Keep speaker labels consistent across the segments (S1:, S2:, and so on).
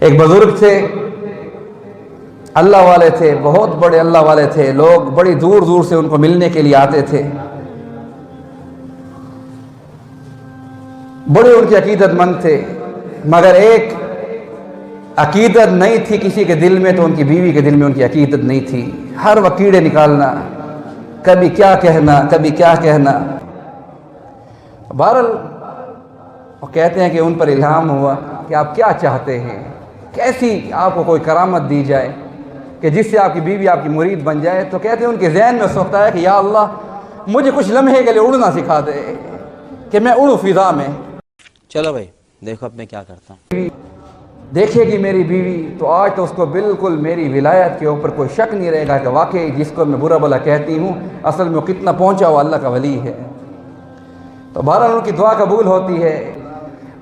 S1: ایک بزرگ تھے، اللہ والے تھے، بہت بڑے اللہ والے تھے، لوگ بڑی دور دور سے ان کو ملنے کے لیے آتے تھے، بڑے ان کے عقیدت مند تھے، مگر ایک عقیدت نہیں تھی کسی کے دل میں، تو ان کی بیوی کے دل میں ان کی عقیدت نہیں تھی۔ ہر وقت کیڑے نکالنا، کبھی کیا کہنا کبھی کیا کہنا۔ بہرحال وہ کہتے ہیں کہ ان پر الہام ہوا کہ آپ کیا چاہتے ہیں، کیسی آپ کو کوئی کرامت دی جائے کہ جس سے آپ کی بیوی آپ کی مرید بن جائے۔ تو کہتے ہیں ان کے ذہن میں سوچتا ہے کہ یا اللہ مجھے کچھ لمحے کے لیے اڑنا سکھا دے کہ میں اڑوں فضا میں۔
S2: چلو بھائی دیکھو اب میں کیا کرتا ہوں۔
S1: دیکھے گی میری بیوی تو آج تو اس کو بالکل میری ولایت کے اوپر کوئی شک نہیں رہے گا کہ واقعی جس کو میں برا بلا کہتی ہوں اصل میں وہ کتنا پہنچا ہوا اللہ کا ولی ہے۔ تو بہرحال ان کی دعا قبول ہوتی ہے۔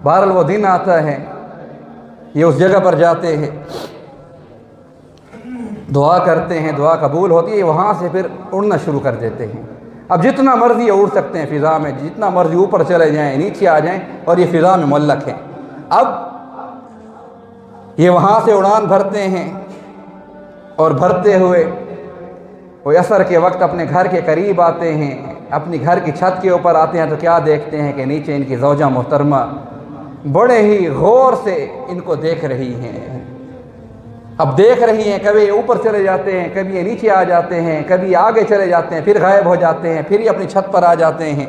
S1: بہرحال وہ دن آتا ہے، یہ اس جگہ پر جاتے ہیں، دعا کرتے ہیں، دعا قبول ہوتی ہے، وہاں سے پھر اڑنا شروع کر دیتے ہیں۔ اب جتنا مرضی اڑ سکتے ہیں فضا میں، جتنا مرضی اوپر چلے جائیں نیچے آ جائیں، اور یہ فضا میں معلق ہیں۔ اب یہ وہاں سے اڑان بھرتے ہیں، اور بھرتے ہوئے وہ عصر کے وقت اپنے گھر کے قریب آتے ہیں، اپنی گھر کی چھت کے اوپر آتے ہیں تو کیا دیکھتے ہیں کہ نیچے ان کی زوجہ محترمہ بڑے ہی غور سے ان کو دیکھ رہی ہیں۔ اب دیکھ رہی ہیں، کبھی یہ اوپر چلے جاتے ہیں، کبھی یہ نیچے آ جاتے ہیں، کبھی آگے چلے جاتے ہیں، پھر غائب ہو جاتے ہیں، پھر یہ اپنی چھت پر آ جاتے ہیں۔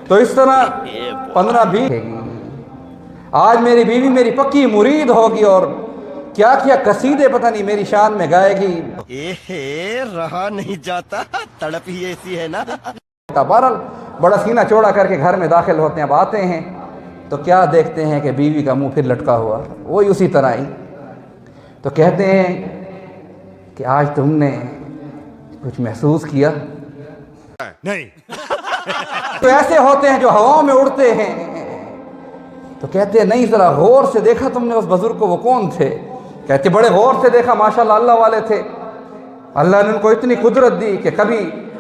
S1: تو اس طرح 15-20 آج میری بیوی میری پکی مرید ہوگی اور کیا کیا قصیدے پتہ نہیں میری شان میں گائے گی۔
S3: رہا نہیں جاتا، تڑپ ہی ایسی ہے نا۔
S1: بہرحال بڑا سینہ چوڑا کر کے گھر میں داخل ہوتے ہیں۔ اب آتے ہیں تو کیا دیکھتے ہیں کہ بیوی کا منہ پھر لٹکا ہوا، وہی اسی طرح ہی۔ تو کہتے ہیں کہ آج تم نے کچھ محسوس کیا؟
S3: نہیں۔
S1: تو ایسے ہوتے ہیں جو ہواؤں میں اڑتے ہیں۔ تو کہتے ہیں نہیں، ذرا غور سے دیکھا تم نے اس بزرگ کو، وہ کون تھے؟ کہتے بڑے غور سے دیکھا، ماشاءاللہ اللہ والے تھے، اللہ نے ان کو اتنی قدرت دی کہ کبھی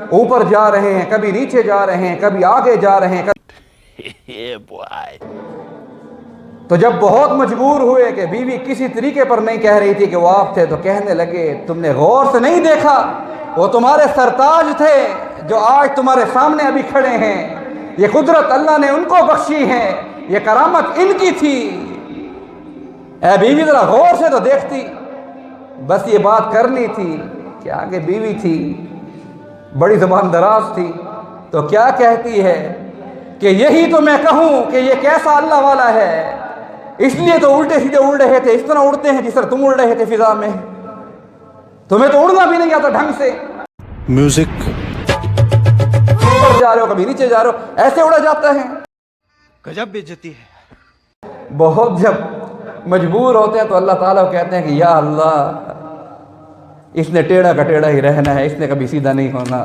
S1: اوپر جا رہے ہیں، کبھی نیچے جا رہے ہیں، کبھی آگے جا رہے ہیں۔ تو جب بہت مجبور ہوئے کہ بیوی کسی طریقے پر نہیں کہہ رہی تھی کہ وہ آپ تھے، تو کہنے لگے تم نے غور سے نہیں دیکھا، وہ تمہارے سرتاج تھے جو آج تمہارے سامنے ابھی کھڑے ہیں، یہ قدرت اللہ نے ان کو بخشی ہے، یہ کرامت ان کی تھی۔ اے بیوی ذرا غور سے تو دیکھتی، بس یہ بات کرنی تھی کہ آگے بیوی تھی، بڑی زبان دراز تھی، تو کیا کہتی ہے کہ یہی تو میں کہوں کہ یہ کیسا اللہ والا ہے، اس لیے تو الٹے سیدھے اڑ رہے تھے، اس طرح اڑتے ہیں جس طرح تم اڑ رہے تھے فضا میں، تمہیں تو اڑنا بھی نہیں آتا ڈھنگ سے،
S3: میوزک
S1: اوپر جا رہے ہو کبھی نیچے جا رہے ہو، ایسے اڑا جاتا ہے۔
S3: گجب بےعزتی ہے۔
S1: بہت جب مجبور ہوتے ہیں تو اللہ تعالیٰ کو کہتے ہیں کہ یا اللہ اس نے ٹیڑھا کا ٹیڑھا ہی رہنا ہے، اس نے کبھی سیدھا نہیں ہونا۔